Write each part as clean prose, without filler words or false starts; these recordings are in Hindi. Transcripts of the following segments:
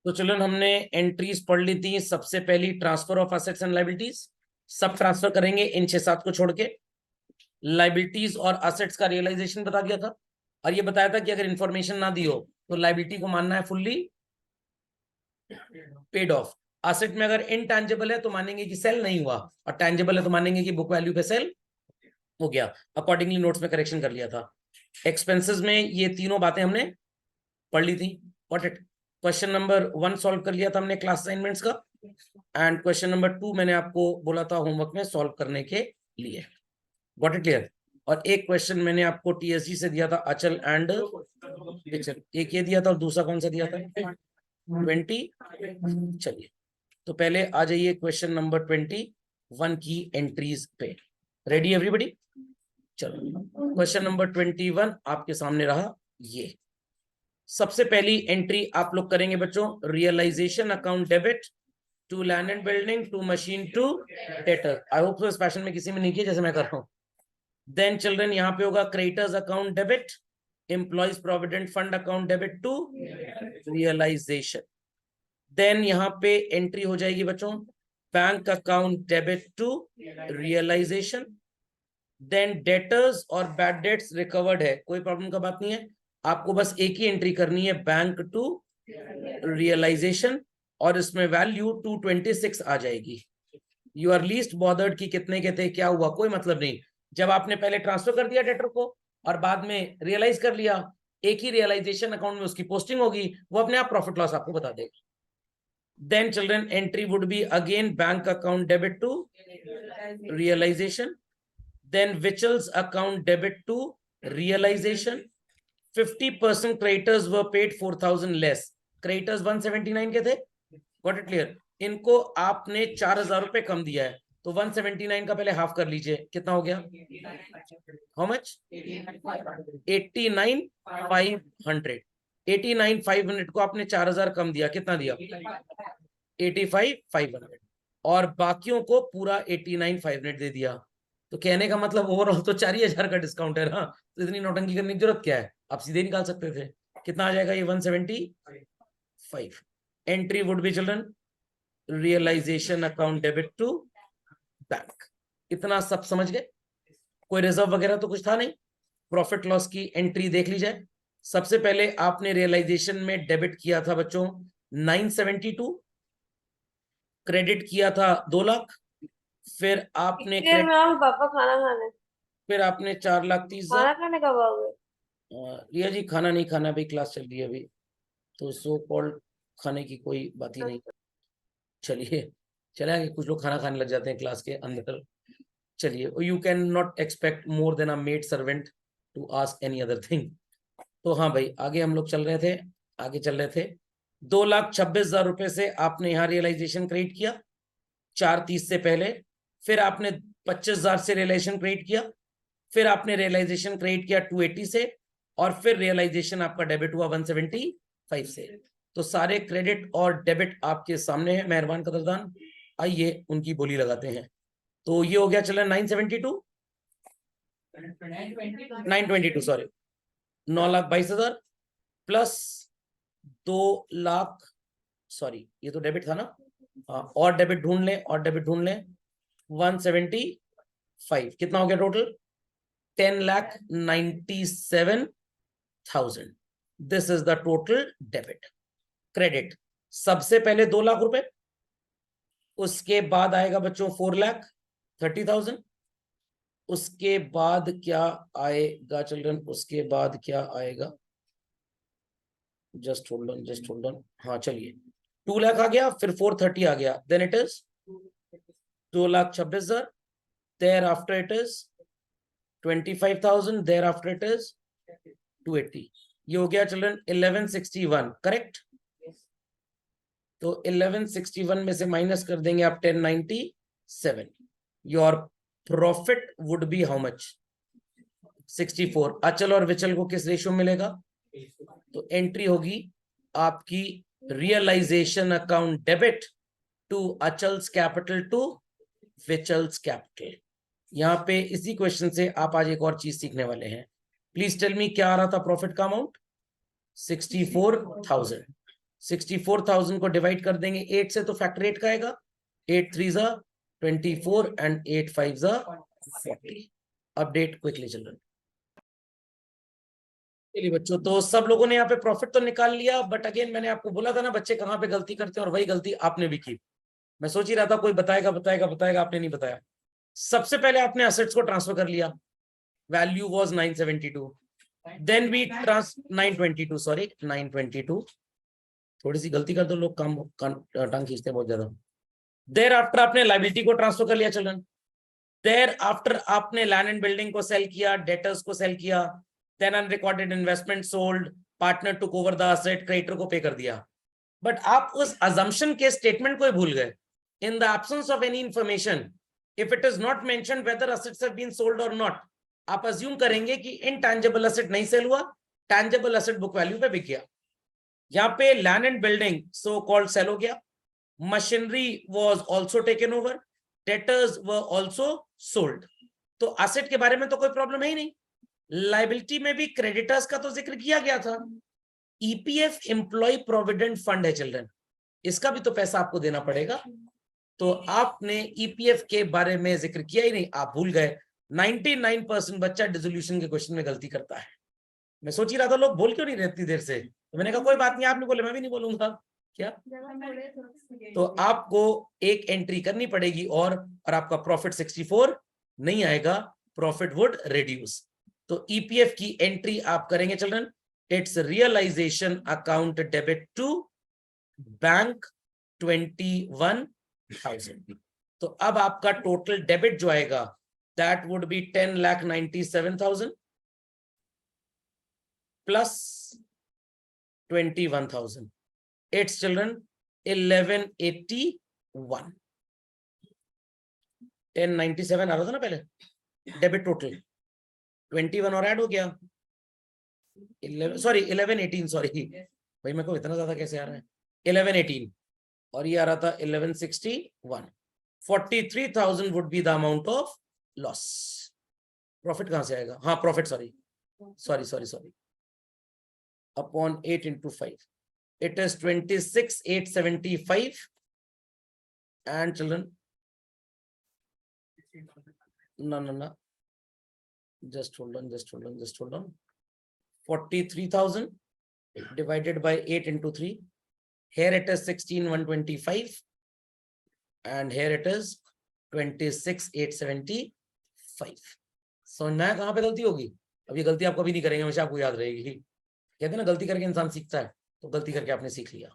तो चलो हमने एंट्रीज पढ़ ली थी। सबसे पहली transfer of assets and liabilities, सब ट्रांसफर करेंगे इन 6-7 को छोड़ के। लायबिलिटीज और एसेट्स का रियलाइजेशन बता दिया था, और ये बताया था कि अगर इंफॉर्मेशन ना दी हो तो लायबिलिटी को मानना है फुल्ली पेड ऑफ। एसेट में अगर इनटैंजिबल है तो मानेंगे कि सेल नहीं हुआ, और टैंजिबल है तो मानेंगे कि बुक वैल्यू पे सेल हो गया। अकॉर्डिंगली नोट्स में करेक्शन कर लिया था। एक्सपेंसेस में ये तीनों बातें हमने पढ़ ली थी। What it, question number 1 solve कर लिया था हमने क्लास असाइनमेंट्स का, एंड क्वेश्चन नंबर 2 मैंने आपको बोला था होमवर्क में सॉल्व करने के लिए। Got it clear. और एक क्वेश्चन मैंने आपको टीएसजी से दिया था, अचल एंड विचल, एक ये दिया था और दूसरा कौन सा दिया था, 20। चलिए, तो पहले आ जाइए क्वेश्चन नंबर 21 की एंट्रीज पे। Ready everybody? चलो, क्वेश्चन नंबर 21 आपके सामने रहा। ये सबसे पहली एंट्री आप लोग करेंगे बच्चों, realization account debit to land and building to machine to debtor. I hope so इस पैशन में किसी में नहीं किया जैसे मैं कर रहा हूं। देन चिल्ड्रन यहाँ पे होगा creditors account debit, employees provident fund account debit to realization. Then यहाँ पे एंट्री हो जाएगी बच्चों bank account debit to realization. Then debtors और बैड डेट्स रिकवर्ड है, कोई प्रॉब्लम का बात नहीं है, आपको बस एक ही एंट्री करनी है, बैंक टू रियलाइजेशन, और इसमें वैल्यू 226 आ जाएगी। यू आर लीस्ट बॉदर्ड कि कितने के थे, क्या हुआ, कोई मतलब नहीं। जब आपने पहले ट्रांसफर कर दिया डेटर को और बाद में रियलाइज कर लिया, एक ही रियलाइजेशन अकाउंट में उसकी पोस्टिंग होगी, वो अपने आप प्रॉफिट लॉस आपको बता देगा। Then children entry would be again bank account debit to realisation, then Vichel's account debit to realization. 50% creditors were paid 4,000 less. Creditors 179 के थे, got it clear? इनको आपने 4,000 रुपए कम दिया है, तो 179 का पहले हाफ कर लीजिए, कितना हो गया, हाउ मच, 89,500। 89,500 को आपने 4,000 कम दिया, कितना दिया, 85,500, और बाकियों को पूरा 89,500 दे दिया। तो कहने का मतलब ओवरऑल तो 4,000 का डिस्काउंट है ना, तो इतनी नौटंकी करने की जरूरत क्या है, आप सीधे निकाल सकते थे। कितना आ जाएगा ये, 175। Entry would be children realization account debit to bank. इतना सब समझ गए? कोई रिजर्व वगैरह तो कुछ था नहीं। प्रॉफिट लॉस की एंट्री देख लीजिए। सबसे पहले आपने रियलाइजेशन में डेबिट किया था बच्चों 972, क्रेडिट किया था 2 लाख, फिर आपने पापा खाना खाने। फिर आपने 4,30,000। खाना खाने कब आओगे? रिया जी खाना नहीं खाना, अभी क्लास चल रही है अभी, तो सो कॉल्ड खाने की कोई बात ही नहीं। चलिए, चला कुछ लोग खाना खाने लग जाते हैं क्लास के अंदर। चलिए, you can not expect more than a maid servant to ask any other thing. तो हाँ भाई, आगे हम लोग चल रहे थे, आगे चल रहे थे। 2,26,000 रुपए से आपने यहाँ रियलाइजेशन क्रिएट किया 4:30 से पहले, फिर आपने 25,000 से रियलाइजेशन क्रिएट किया, फिर आपने रियलाइजेशन क्रिएट किया 280 से, और फिर रियलाइजेशन आपका डेबिट हुआ 175 से। तो सारे क्रेडिट और डेबिट आपके सामने है मेहरबान कदरदान, आइए उनकी बोली लगाते हैं। तो ये हो गया चलो 922 सॉरी, 9,22,000 प्लस 2,00,000, सॉरी ये तो डेबिट था ना, हाँ, और डेबिट ढूंढ लें, और डेबिट ढूंढ लें, 175, कितना हो गया total, 10,97,000। This is the total debit. Credit सबसे पहले 2,00,000 रुपए, उसके बाद आएगा बच्चों 4,30,000, उसके बाद क्या आएगा चिल्ड्रन, उसके बाद क्या आएगा, just hold on, just hold on, हाँ चलिए, 2,00,000 आ गया, फिर 430 आ गया, then it is 2,26,000, thereafter it is 25,000, thereafter it is 280। ये हो गया चिल्ड्रन 1161, करेक्ट? तो 1161 में से माइनस कर देंगे आप 1097, your profit would be how much, 64। अचल और विचल को किस रेशियो मिलेगा, तो एंट्री होगी आपकी realisation account debit to Achal's capital to Vichal's capital. यहाँ पे इसी क्वेश्चन से आप आज एक और चीज सीखने वाले हैं। प्लीज टेल मी क्या आ रहा था प्रॉफिट का अमाउंट, 64,000। 64,000 को डिवाइड कर देंगे 8 से तो फैक्टर 8 का आएगा, 8 3 जा 24 एंड 8 5 जा 40। Update quickly children. चलिए बच्चों, तो सब लोगों ने यहाँ पे प्रॉफिट तो निकाल लिया, बट अगेन मैंने आपको बोला था ना बच्चे कहाँ पे गलती करते हैं, और वही गलती आपने भी की। मैं सोच ही रहा था कोई बताएगा बताएगा बताएगा, आपने नहीं बताया। सबसे पहले आपने असेट्स को ट्रांसफर कर लिया, value was 972, then we 922 sorry 922, थोड़ी सी गलती कर दो लोग काम टांग खींचते हैं बहुत ज्यादा। देर आफ्टर आपने लाइबिलिटी को ट्रांसफर कर लिया चिल्ड्रन, देर आफ्टर आपने लैंड एंड बिल्डिंग को सेल किया, डेटर्स को सेल किया, then unrecorded investment sold, partner took over the asset, creditor को पे कर दिया। बट आप उस अजम्पशन के स्टेटमेंट को ही भूल गए। In the absence of any information, if it is not mentioned whether assets have been sold और नॉट, आप अज्यूम करेंगे कि इनटैंजिबल असेट नहीं सेल हुआ, टैंजिबल असेट बुक वैल्यू पे बिक गया। यहाँ पे land and building so called sale हो गया, machinery was also taken over, debtors were also sold. तो एसेट के बारे में तो कोई प्रॉब्लम है ही नहीं। लाइबिलिटी में भी क्रेडिटर्स का तो जिक्र किया गया था। ईपीएफ एम्प्लॉय प्रोविडेंट फंड है चिल्ड्रन, इसका भी तो पैसा आपको देना पड़ेगा, तो आपने ईपीएफ के बारे में जिक्र किया ही नहीं, आप भूल गए। 99% बच्चा डिसोल्यूशन के क्वेश्चन में गलती करता है। मैं सोच ही रहा था लोग बोल क्यों नहीं रहती देर से, तो मैंने कहा कोई बात नहीं, आप नहीं बोले मैं भी नहीं बोलूंगा क्या। तो आपको एक एंट्री करनी पड़ेगी और आपका प्रॉफिट 64 नहीं आएगा, प्रॉफिट वुड रिड्यूस। तो ईपीएफ की एंट्री आप करेंगे children, it's realisation account debit to bank 21,000। तो अब आपका टोटल डेबिट जो आएगा that would be 10,97,000 plus 21,000। It's children 1181। 1097 आ रहा था ना पहले डेबिट टोटल, 21 और ऐड हो गया 1118 सॉरी भाई मेरे को इतना ज्यादा कैसे आ रहा है, 1118 और ये आ रहा था 1161। 43,000 would be the amount of loss. Profit कहां से आएगा, हाँ profit sorry upon 8 into 5, it is 26,875 and children no just hold on 43,000 divided by 8 into 3, here it is 16,125 and here it is 26,875। समझना है कहां पे गलती होगी। अब ये गलती आप कभी नहीं करेंगे, हमेशा आपको याद रहेगी। कहते हैं ना गलती करके इंसान सीखता है, तो गलती करके आपने सीख लिया।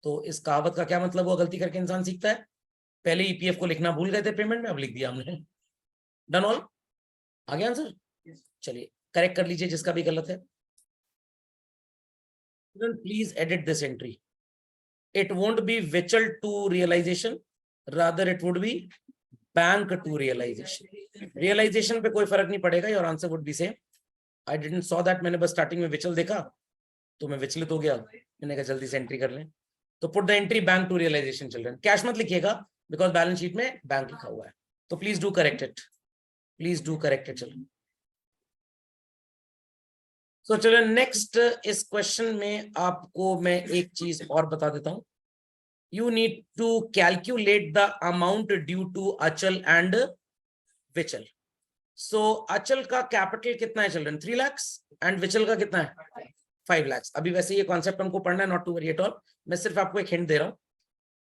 तो इस कहावत का क्या मतलब हुआ, गलती करके इंसान सीखता है। पहले ईपीएफ को लिखना भूल गए थे पेमेंट में, अब लिख दिया हमने। डन ऑल, आ गया आंसर। चलिए करेक्ट कर लीजिए जिसका भी गलत है। Please edit this entry, it won't be Vichal to realization, rather it would be bank to realization. Realization पे कोई फर्क नहीं पड़ेगा, your answer would be same. I didn't saw that, मैंने बस स्टार्टिंग में विचल देखा तो मैं विचलित हो गया, मैंने कहा जल्दी से एंट्री कर लें। तो put the entry bank to realization children, cash मत लिखिएगा बिकॉज बैलेंस शीट में बैंक लिखा हुआ है, तो please do correct it, children. So children next इस क्वेश्चन में आपको मैं एक चीज और बता देता हूं। You need to calculate the amount due to Achal and Vichal. So Achal का कैपिटल कितना है चिल्ड्रन, 3 लाख, एंड विचल का कितना है 5 लाख। अभी वैसे ये कॉन्सेप्ट हमको पढ़ना है, not to worry at all, मैं सिर्फ आपको एक हिंट दे रहा हूं।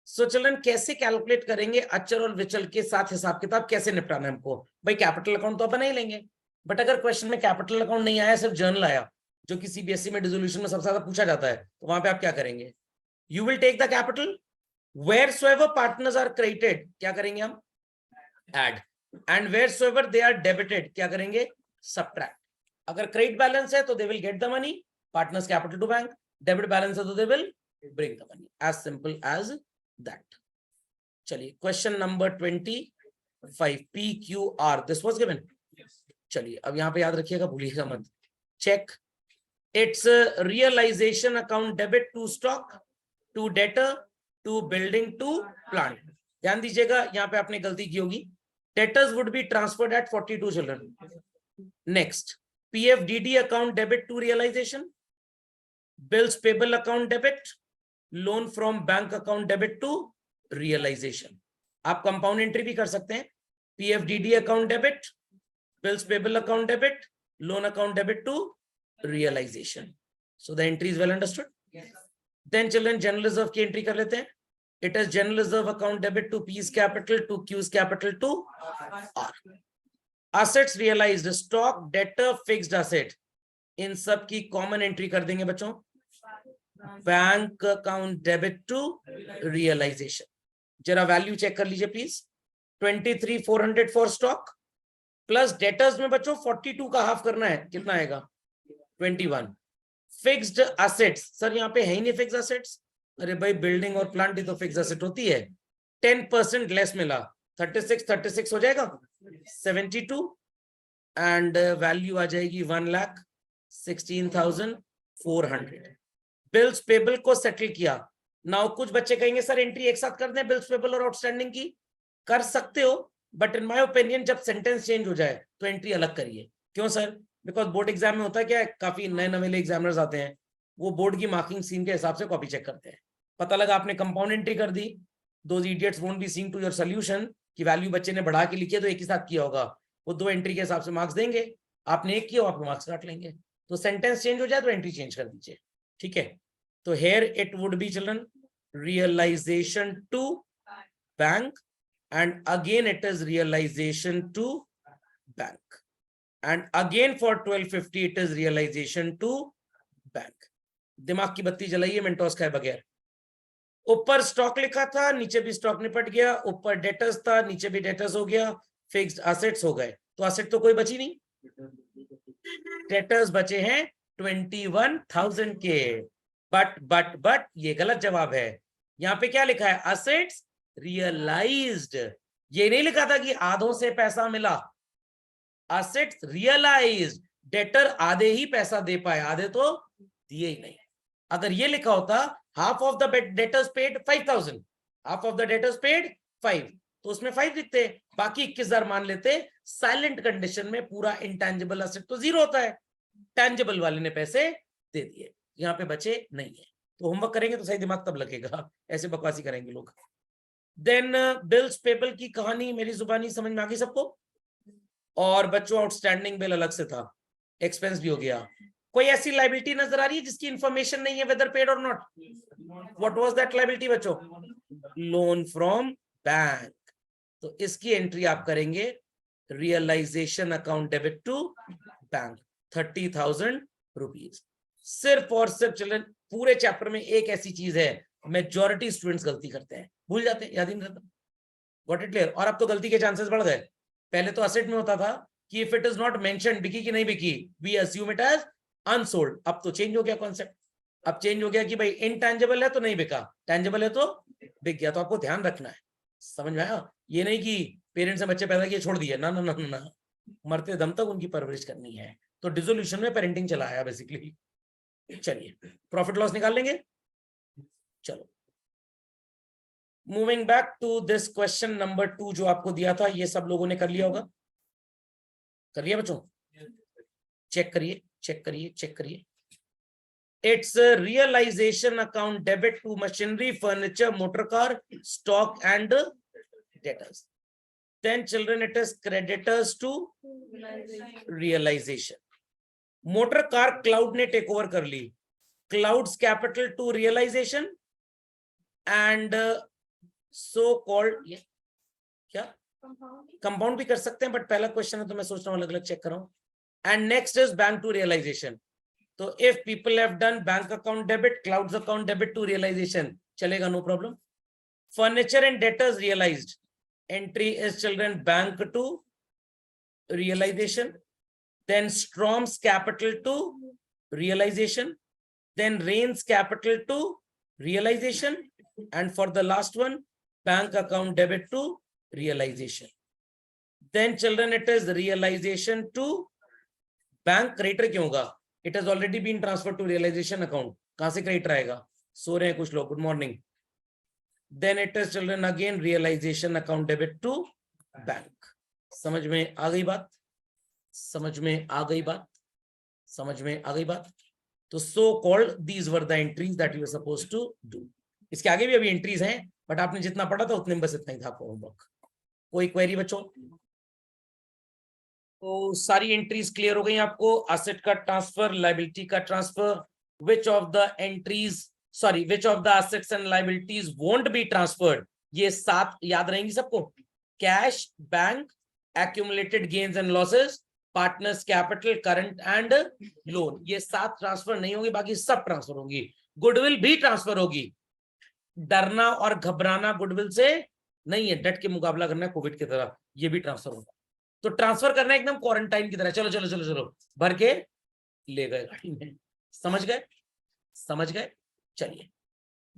सो चिल्ड्रन कैसे कैलकुलेट करेंगे अचल और विचल के साथ, हिसाब किताब कैसे निपटाना है हमको। भाई कैपिटल अकाउंट तो बना ही लेंगे, बट अगर क्वेश्चन में कैपिटल अकाउंट नहीं आया, सिर्फ जर्नल आया, जो कि सीबीएसई में डिसोल्यूशन में सबसे ज्यादा पूछा जाता है, तो वहां पे आप क्या करेंगे, you will take the capital, wheresoever partners are credited क्या करेंगे हम, add, and wheresoever they are debited क्या करेंगे, subtract। अगर क्रेडिट बैलेंस है तो they will get the money, partners capital to bank, debit balance है तो they will bring the money, as simple as that। चलिए question number 25, PQR this was given। चलिए अब यहाँ पे याद रखिएगा, भूलिएगा मत। Check, it's realisation account debit to stock, to debtor, to building, to plant. ध्यान दीजिएगा यहाँ पे आपने गलती की होगी, debtors would be transferred at 42 children. Next, PFDD account debit to realisation, bills payable account debit, loan from bank account debit to realisation. आप कंपाउंड एंट्री भी कर सकते हैं, PFDD account debit, bills payable account debit, loan account debit to realisation. So the entry is well understood. Then children general reserve की एंट्री कर लेते हैं। It is general reserve account debit to P's capital to Q's capital to R. assets realized, stock, debtor, fixed asset, इन सब की कॉमन एंट्री कर देंगे बच्चों, bank account debit to realization. जरा वैल्यू चेक कर लीजिए please. 23,400 for stock plus debtors में बच्चों 42 का हाफ करना है, कितना आएगा 21। फिक्स्ड एसेट्स, सर यहाँ पे है ही नहीं फिक्स्ड एसेट्स। अरे भाई बिल्डिंग और प्लांट ही तो फिक्स्ड एसेट होती है। 10% लेस मिला, 36 हो जाएगा 72 एंड वैल्यू आ जाएगी 1,16,400। बिल्स पेबल को सेटल किया। नाउ कुछ बच्चे कहेंगे सर एंट्री एक साथ कर दें बिल्स पेबल और आउटस्टैंडिंग की, कर सकते हो, बट इन माय ओपिनियन जब सेंटेंस चेंज हो जाए तो एंट्री अलग करिए। क्यों सर? बिकॉज बोर्ड एग्जाम में होता है क्या है, काफी नए नवेले एग्जामिनर्स आते हैं, वो बोर्ड की मार्किंग सीन के हिसाब से कॉपी चेक करते हैं। पता लगा आपने कंपाउंड एंट्री कर दी, those idiots won't be seeing to your solution कि वैल्यू बच्चे ने बढ़ा के लिखी है तो एक ही साथ किया होगा, वो दो एंट्री के हिसाब से मार्क्स देंगे, आपने एक किया आपको मार्क्स काट लेंगे। तो सेंटेंस चेंज हो जाए तो एंट्री चेंज कर दीजिए, ठीक है। तो here it would be children realization to bank and again it is realization to bank and again for 1250 it is realization to bank। दिमाग की बत्ती जलाइए मेंटोस खाए बगैर। ऊपर स्टॉक लिखा था, नीचे भी स्टॉक निपट गया, ऊपर डेटर्स था, नीचे भी डेटर्स हो गया, फिक्स्ड एसेट्स हो गए, तो एसेट तो कोई बची नहीं, डेटर्स बचे हैं 21,000 के। बट ये गलत जवाब है। यहाँ पे क्या लिखा है, एसेट्स रियलाइज्ड, ये नहीं लिखा था कि आधों से पैसा मिला, एसेट्स रियलाइज्ड, डेटर आधे ही पैसा दे पाए, आधे तो दिए ही नहीं। अगर ये लिखा होता half of the debtors paid 5,000, half of the debtors paid 5, तो उसमें 5 लिखते, बाकी 21,000 मान लेते। साइलेंट कंडीशन में पूरा इंटेंजिबल एसेट तो जीरो होता है, टेंजिबल वाले ने पैसे दे दिए, यहाँ पे बचे नहीं है। तो होमवर्क करेंगे तो सही दिमाग तब लगेगा, ऐसे बकवासी करेंगे लोग। देन बिल्स पेबल की कहानी मेरी जुबानी समझ में आ गई सबको। और बच्चों आउटस्टैंडिंग बिल अलग से था, एक्सपेंस भी हो गया। कोई ऐसी लायबिलिटी नजर आ रही है जिसकी इंफॉर्मेशन नहीं है वेदर पेड और not? What was that liability बच्चों? Loan from bank. तो इसकी एंट्री आप करेंगे realisation account debit to bank 30,000 rupees. सिर्फ और सिर्फ चिल्ड्रन पूरे चैप्टर में एक ऐसी चीज है मेजॉरिटी स्टूडेंट्स गलती करते हैं, भूल जाते हैं, याद ही नहीं रहता। Got it clear? और अब तो गलती के चांसेस बढ़ गए। पहले तो असेट में होता था कि if it is not mentioned, बिकी कि नहीं बिकी, we assume it as unsold. अब तो चेंज हो गया कॉन्सेप्ट, अब चेंज हो गया कि भाई इनटैंजिबल है तो नहीं बिका, टैंजिबल है तो बिक गया। तो आपको ध्यान रखना है, समझ में आया? ये नहीं कि पेरेंट्स ने बच्चे पैदा किए छोड़ दिए, ना ना ना ना, मरते दम तक उनकी परवरिश करनी है। तो डिसोल्यूशन में पेरेंटिंग चला आया बेसिकली। चलिए प्रॉफिट लॉस निकाल लेंगे। चलो moving back to this question number 2 जो आपको दिया था, ये सब लोगों ने कर लिया होगा, कर लिया बच्चों? चेक करिए चेक करिए चेक करिए। It's realisation account debit to machinery, furniture, motor car, stock and debtors. Then children it is creditors to realisation. Motor car Claude ने टेक ओवर कर ली, Claude's capital to realisation and so called, क्या कंपाउंड भी कर सकते हैं, बट पहला क्वेश्चन है तो मैं सोच रहा हूं अलग अलग चेक कर रहा हूं। And next is bank to realisation. तो if people have done bank account debit, Claude's account debit to realisation, चलेगा, no problem. Furniture and debtors realised, entry is children bank to realisation, then Strom's capital to realization, then Rain's capital to realization, and for the last one bank account debit to realization. Then children it is realization to bank, creditor क्यों होगा? It has already been transferred to realization account, कहां से creditor आएगा? सो रहे हैं कुछ लोग, good morning. Then it is children again realization account debit to bank। समझ में आ गई बात? समझ में आ गई बात? समझ में आ गई बात? तो so called these were the entries that you are supposed to do. इसके आगे भी अभी एंट्रीज हैं, बट आपने जितना पढ़ा था उतने में बस इतना ही था आपका होमवर्क। कोई क्वेरी बच्चों? तो सारी एंट्रीज क्लियर हो गई आपको, एसेट का ट्रांसफर, लायबिलिटी का transfer, which of the entries which of the assets and liabilities won't be transferred, ये 7 याद रहेंगी सबको। Cash, bank, accumulated gains and losses, partners capital, current and loan, ये 7 ट्रांसफर नहीं होंगी, बाकी सब ट्रांसफर होंगी। गुडविल भी ट्रांसफर होगी। डरना और घबराना गुडविल से नहीं है, डट के मुकाबला करना है कोविड की तरह, ये भी ट्रांसफर होगा। तो ट्रांसफर करना है एकदम क्वारंटाइन की तरह, चलो चलो चलो चलो भर के ले गए गाड़ी में। समझ गए? समझ गए? चलिए,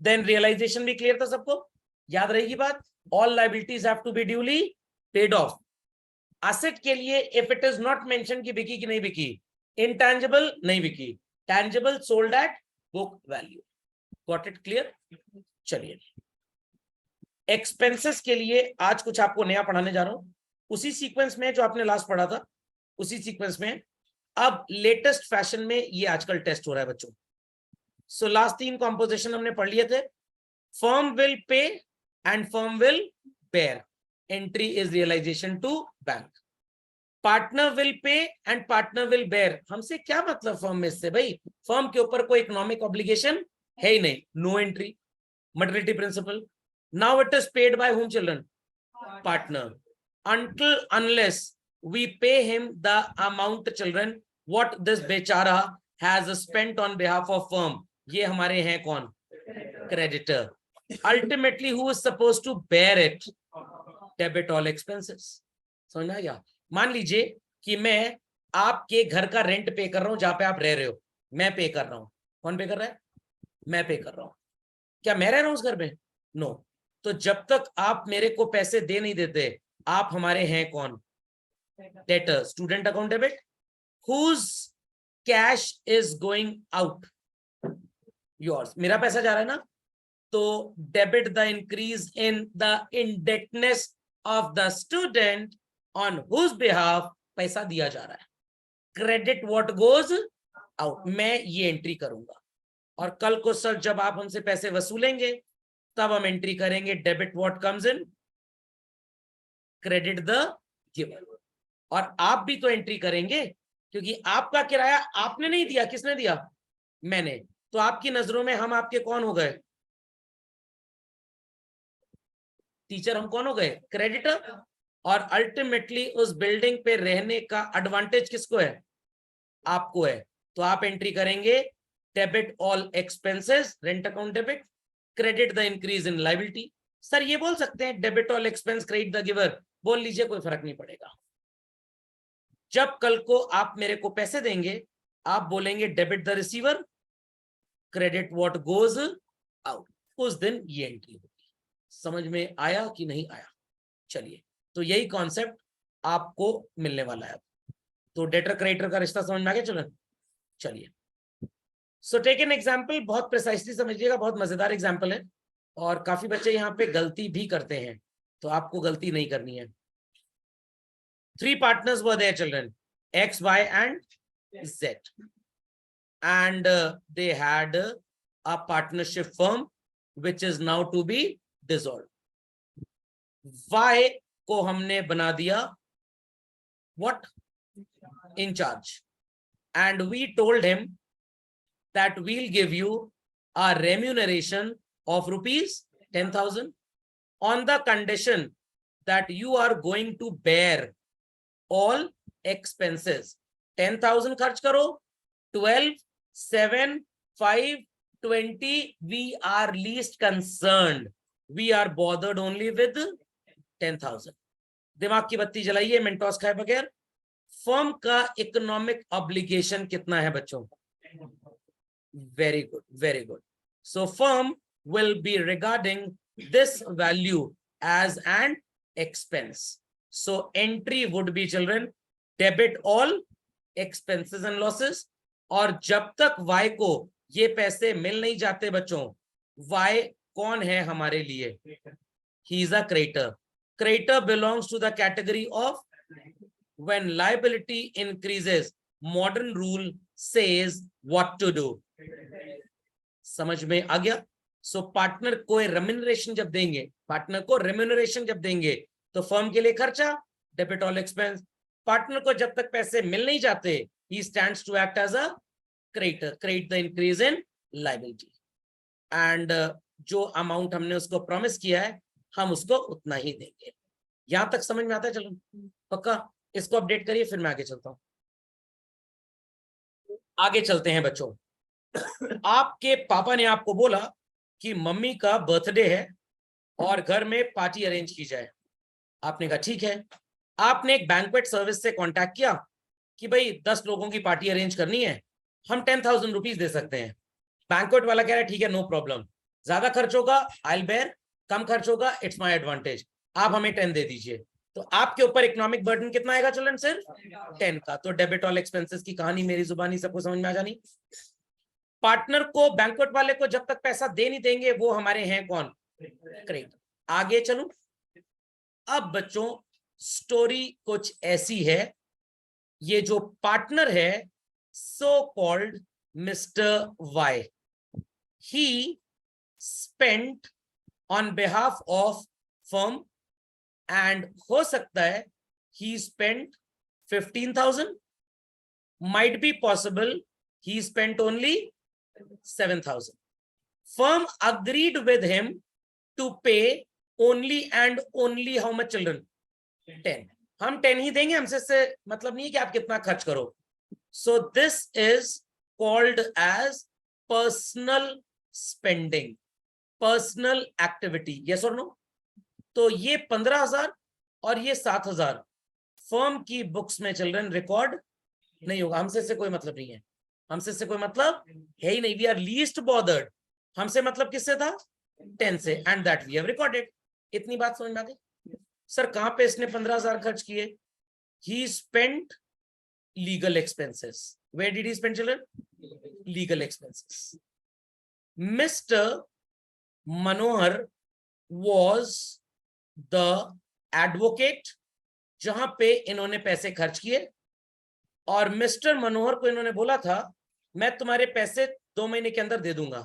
देन रियलाइजेशन भी क्लियर था सबको, याद रहेगी बात। All liabilities have to be duly paid off. Asset के लिए if it is not mention कि बिकी कि नहीं बिकी, इंटेंजिबल नहीं बिकी, tangible sold at book value. Got it clear? चलिए, एक्सपेंसेस के लिए आज कुछ आपको नया पढ़ाने जा रहा हूं, उसी सीक्वेंस में जो आपने लास्ट पढ़ा था, उसी सीक्वेंस में अब लेटेस्ट फैशन में ये आजकल टेस्ट हो रहा है बच्चों। सो लास्ट 3 कॉम्पोजिशन हमने पढ़ लिए थे। Firm will pay and firm will bear, entry is realization to bank. Partner will pay and partner will bear, हमसे क्या मतलब फर्म में से भाई, फर्म के ऊपर कोई इकोनॉमिक ऑब्लिगेशन है ही नहीं, no entry, moderative principle. Now it is paid by whom children? Partner. Until unless we pay him the amount, children, what this बेचारा has spent on behalf of firm, ये हमारे हैं कौन? Creditor. Ultimately who is supposed to bear it? Debit all expenses. समझ आ गया? मान लीजिए कि मैं आपके घर का रेंट पे कर रहा हूं, जहां पे आप रह रहे हो, मैं पे कर रहा हूं। कौन पे कर रहा है? मैं पे कर रहा हूं। क्या मैं रह रहा हूं उस घर में? नो। तो जब तक आप मेरे को पैसे दे नहीं देते, आप हमारे हैं कौन? Debtor. Student account debit. Whose cash is going out? Yours. मेरा पैसा जा रहा है ना, तो debit the increase in the indebtedness of the student on whose behalf पैसा दिया जा रहा है। क्रेडिट व्हाट गोज आउट, मैं ये एंट्री करूंगा। और कल को सर जब आप हमसे पैसे वसूलेंगे, तब हम एंट्री करेंगे debit what comes in, credit the giver. और आप भी तो एंट्री करेंगे, क्योंकि आपका किराया आपने नहीं दिया, किसने दिया? मैंने। तो आपकी नजरों में हम आपके कौन हो गए? टीचर हम कौन हो गए? क्रेडिटर। और अल्टीमेटली उस बिल्डिंग पे रहने का एडवांटेज किसको है? आपको है। तो आप एंट्री करेंगे debit all expenses, rent account debit, credit the increase in liability. Sir ये बोल सकते हैं debit all expense credit the giver, बोल लीजिए, कोई फर्क नहीं पड़ेगा। जब कल को आप मेरे को पैसे देंगे, आप बोलेंगे debit the receiver, credit what goes out, उस दिन ये एंट्री होगी। समझ में आया कि नहीं आया? चलिए, तो यही कॉन्सेप्ट आपको मिलने वाला है। तो डेटर क्रेडिटर का रिश्ता समझ में आ गया? चलो चलिए, सो टेक एन एग्जाम्पल, बहुत प्रिसाइसली समझिएगा, बहुत मजेदार एग्जाम्पल है, और काफी बच्चे यहाँ पे गलती भी करते हैं, तो आपको गलती नहीं करनी है। 3 partners were there, children, X, Y and Z, and they had a partnership firm which is now to be dissolved. Y को हमने बना दिया what? In charge, and we told him that we'll give you a remuneration of rupees 10,000 on the condition that you are going to bear all expenses. 10,000 खर्च करो, 12, 7, 5, 20, we are least concerned, we are bothered only with 10,000. दिमाग की बत्ती जलाइए मेंटोस खाए बगैर। फर्म का इकोनॉमिक ऑब्लिगेशन कितना है बच्चों? Very good, very good. So firm will be regarding this value as an expense. So entry would be, children, debit all expenses and losses. और जब तक Y को ये पैसे मिल नहीं जाते बच्चों, Y कौन है हमारे लिए? He is a creditor. Creditor belongs to the category of when liability increases, modern rule says what to do. समझ में आ गया? सो पार्टनर को रेम्यूनरेशन जब देंगे, पार्टनर को रेम्यूनरेशन जब देंगे तो फर्म के लिए खर्चा, डेबिट ऑल एक्सपेंस। पार्टनर को जब तक पैसे मिल नहीं जाते, he stands to act as a creditor, credit the increase in liability. And जो अमाउंट हमने उसको प्रॉमिस किया है हम उसको उतना ही देंगे। यहां तक समझ में आता है? चलो पक्का, इसको अपडेट करिए, फिर मैं आगे चलता हूं। आगे चलते हैं बच्चों। आपके पापा ने आपको बोला कि मम्मी का बर्थडे है और घर में पार्टी अरेंज की जाए। आपने कहा ठीक है। आपने एक बैंक्वेट सर्विस से कांटेक्ट किया कि भाई 10 लोगों की पार्टी अरेंज करनी है, हम 10,000 रुपीज दे सकते हैं। बैंक्वेट वाला कह रहा है ठीक है, नो प्रॉब्लम, ज्यादा खर्च होगा आई विल बेयर, कम खर्च होगा इट्स माय एडवांटेज, आप हमें 10 दे दीजिए। तो आपके ऊपर इकोनॉमिक बर्डन कितना आएगा चिल्ड्रन? सिर्फ 10 का। तो डेबिट ऑल एक्सपेंसेस की कहानी मेरी जुबानी सबको समझ में आ जानी। पार्टनर को, बैंक्वेट वाले को जब तक पैसा दे नहीं देंगे वो हमारे हैं कौन? क्रेडिटर। आगे चलूं। अब बच्चों स्टोरी कुछ ऐसी है, ये जो पार्टनर है so called mister Y, he spent on behalf of firm and हो सकता है he spent 15,000, might be possible he spent only 7,000. Firm agreed with him to pay only and only how much children? 10. हम 10 ही देंगे, हमसे से मतलब नहीं है कि आप कितना खर्च करो। So this is called as personal spending, personal activity. Yes or no? तो ये 15,000 और ये 7,000 फर्म की बुक्स में चिल्ड्रन रिकॉर्ड नहीं होगा। हमसे से कोई मतलब नहीं है, हमसे से कोई मतलब है ही नहीं। We are least bothered. हमसे मतलब किससे था? 10 से, and that we have recorded. इतनी बात समझ में आ गई? सर कहां पे इसने 15,000 खर्च किए? He spent legal expenses. Where did he spend children? Legal expenses. Mister Manohar was the advocate जहां पे इन्होंने पैसे खर्च किए, और मिस्टर मनोहर को इन्होंने बोला था मैं तुम्हारे पैसे 2 महीने के अंदर दे दूंगा।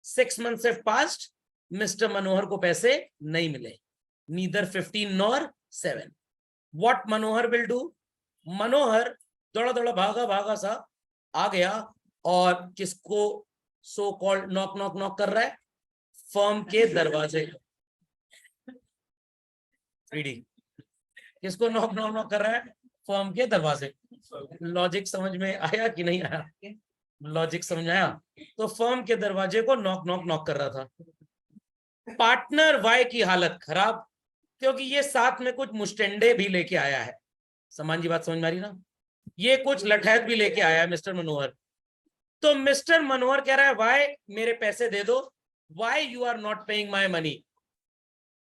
6 months have passed, Mr Manohar को पैसे नहीं मिले, neither 15 nor 7। What Manohar will do? Manohar दौड़ा दौड़ा भागा भागा सा आ गया और किसको so called knock knock knock कर रहा है? फर्म के दरवाजे। 3D किसको नॉक नॉक नॉक कर रहा है? फर्म के दरवाजे। लॉजिक समझ में आया कि नहीं आया? लॉजिक समझ आया? तो फर्म के दरवाजे को नॉक नॉक नॉक कर रहा था। पार्टनर वाई की हालत खराब, क्योंकि ये साथ में कुछ मुस्टंडे भी लेके आया है। समान जी बात समझ में आ रही ना? ये कुछ लठैत भी लेके आया है मिस्टर मनोहर। तो मिस्टर मनोहर कह रहा है वाई मेरे पैसे दे दो, why you are not paying my money,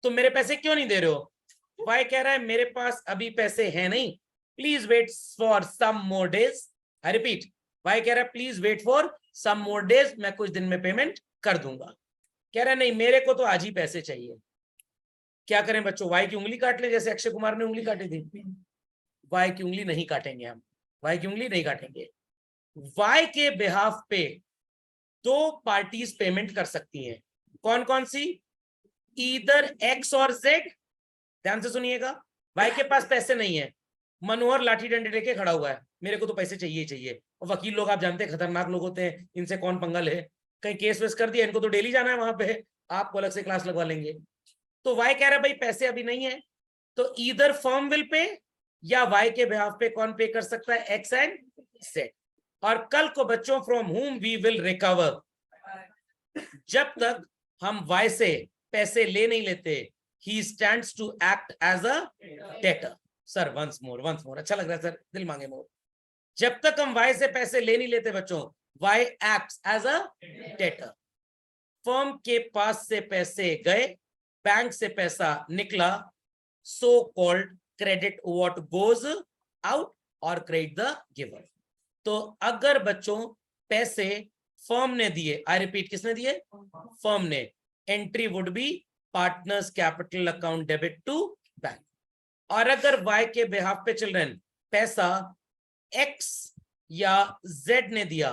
तो मेरे पैसे क्यों नहीं दे रहे हो? वाई कह रहा है मेरे पास अभी पैसे हैं नहीं, please wait for some more days. I repeat, Y कह रहा है please wait for some more days, मैं कुछ दिन में पेमेंट कर दूंगा। कह रहा है नहीं मेरे को तो आज ही पैसे चाहिए। क्या करें बच्चों? वाई की उंगली काट ले जैसे अक्षय कुमार ने उंगली काटी थी? वाई की उंगली नहीं काटेंगे हम, वाई की उंगली नहीं काटेंगे। वाई के बिहाफ पे 2 पार्टीज पेमेंट कर सकती हैं। कौन कौन सी? ईदर एक्स और जेड। ध्यान से सुनिएगा, भाई के पास पैसे नहीं है, मनोहर लाठी डंडे लेके खड़ा हुआ है, मेरे को तो पैसे चाहिए चाहिए। और वकील लोग आप जानते हैं खतरनाक लोग होते हैं, इनसे कौन पंगा ले, कहीं केस वेस कर दिया, इनको तो डेली जाना है वहां पे, आपको अलग से क्लास लगवा लेंगे। तो वाई कह रहा है भाई पैसे अभी नहीं है, तो ईदर फर्म विल पे या वाई के बिहाफ पे कौन पे कर सकता है? X and Z. और कल को बच्चों from whom we will recover, जब तक हम वाई से पैसे ले नहीं लेते, he stands to act as a debtor. Sir, once more. अच्छा लग रहा है सर, दिल मांगे मोर। जब तक हम वाई से पैसे ले नहीं लेते बच्चों, Y acts as a debtor. Firm के पास से पैसे गए, बैंक से पैसा निकला, so called credit what goes out और credit the giver. तो अगर बच्चों पैसे फर्म ने दिए, आई रिपीट किसने दिए? फर्म ने, entry would be partners capital account debit to bank. और अगर वाई के बिहाफ पे चिल्ड्रन पैसा एक्स या जेड ने दिया,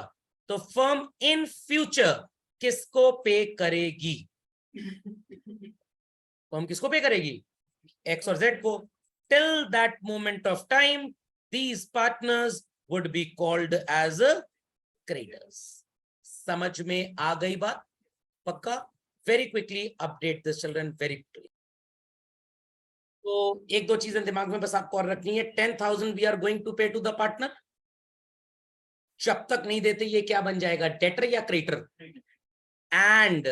तो फर्म इन फ्यूचर किसको पे करेगी? फर्म किसको पे करेगी? एक्स और जेड को. Till that moment of time these partners would be called as creditors. समझ में आ गई बात? पक्का? Very quickly update this children, very quickly. तो एक दो चीजें दिमाग में बस आपको और रखनी है. 10,000 वी आर गोइंग टू पे टू द पार्टनर. जब तक नहीं देते ये क्या बन जाएगा? डेटर या क्रेडिटर? एंड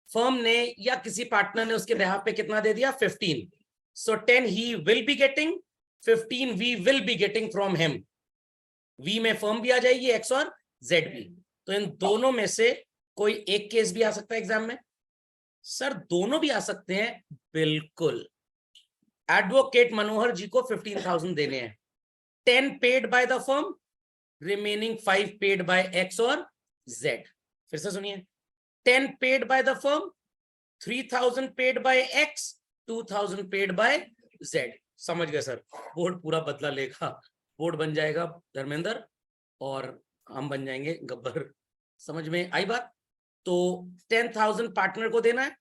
फर्म ने या किसी पार्टनर ने उसके बिहाफ पे कितना दे दिया? 15. So 10 he will be getting, 15 we will be getting from him. वी में फर्म भी आ जाएगी, एक्स और जेड भी. तो इन दोनों में से कोई एक केस भी आ सकता है एग्जाम में. सर दोनों भी आ सकते हैं. बिल्कुल. एडवोकेट मनोहर जी को 15,000 देने हैं. 10 paid by the firm, remaining 5 paid by x और जेड. फिर से सुनिए. 10 paid by the firm, 3,000 paid by x, 2,000 paid by Z. समझ गए सर? बोर्ड पूरा बदला लेगा. बोर्ड बन जाएगा धर्मेंद्र और हम बन जाएंगे गब्बर. समझ में आई बात? तो 10,000 पार्टनर को देना है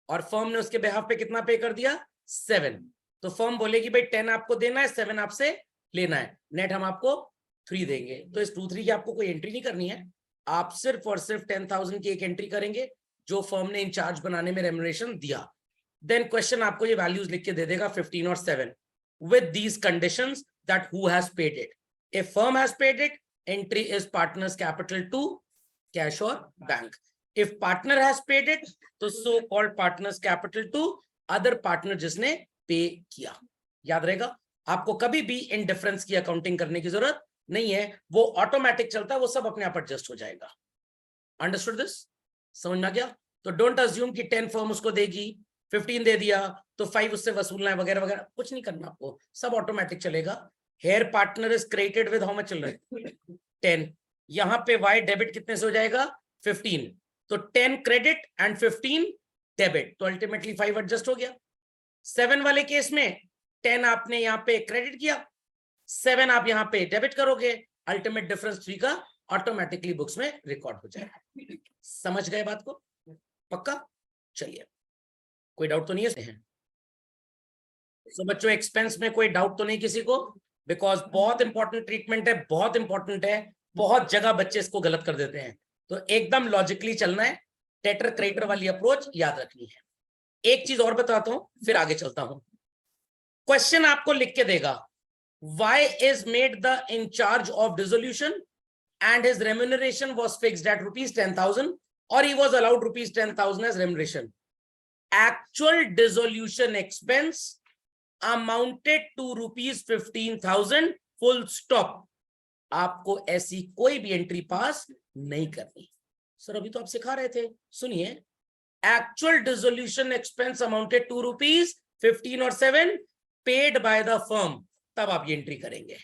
और फर्म ने उसके बिहाफ पे कितना पे कर दिया? 7. तो फर्म बोलेगी भाई 10 आपको देना है, 7 आपसे लेना है. नेट हम आपको 3 देंगे. तो इस 2-3 की आपको कोई एंट्री नहीं करनी है. आप सिर्फ और सिर्फ 10,000 की एक एंट्री करेंगे जो फर्म ने इंचार्ज बनाने में रेम्युनरेशन दिया. देन क्वेश्चन आपको ये वैल्यूज लिख के दे देगा 15 और 7 with these conditions that who has paid it. If firm has paid it, entry is partner's capital to cash or bank. If partner has paid it, तो so called partner's capital to other partner जिसने पे किया. याद रहेगा? आपको कभी भी इन डिफरेंस की अकाउंटिंग करने की जरूरत नहीं है. वो ऑटोमेटिक चलता है, वो सब अपने आप एडजस्ट हो जाएगा. Understood this? समझ में आ गया? तो डोंट अज्यूम कि 10 फर्म उसको देगी, 15 दे दिया तो 5 उससे वसूलना है वगैरह वगैरह. कुछ नहीं करना आपको, सब ऑटोमेटिक चलेगा. Here partner is credited with how much children? 10. यहां पे वाई डेबिट कितने से हो जाएगा? 15. तो 10 क्रेडिट एंड 15 डेबिट. तो अल्टीमेटली 5 एडजस्ट हो गया. 7 वाले केस में 10 आपने यहाँ पे क्रेडिट किया, 7 आप यहाँ पे डेबिट करोगे. अल्टीमेट डिफरेंस 3 का ऑटोमेटिकली बुक्स में रिकॉर्ड हो जाएगा. समझ गए बात को? पक्का? चलिए, कोई डाउट तो नहीं है? तो बच्चों एक्सपेंस में कोई डाउट तो नहीं किसी को? बिकॉज बहुत इंपॉर्टेंट ट्रीटमेंट है, बहुत इंपॉर्टेंट है. बहुत जगह बच्चे इसको गलत कर देते हैं. तो एकदम लॉजिकली चलना है. डेटर क्रेडिटर वाली अप्रोच याद रखनी है. एक चीज और बताता हूं फिर आगे चलता हूं. क्वेश्चन आपको लिख के देगा, Y is made the incharge of dissolution and his remuneration was fixed at rupees 10,000 or he was allowed rupees 10,000 as remuneration. Actual dissolution expense amounted to rupees 15,000 full stop. आपको ऐसी कोई भी एंट्री पास नहीं करनी. सर अभी तो आप सिखा रहे थे. सुनिए, actual dissolution expense amounted to rupees 15 और 7 paid by the firm. तब आप ये एंट्री करेंगे.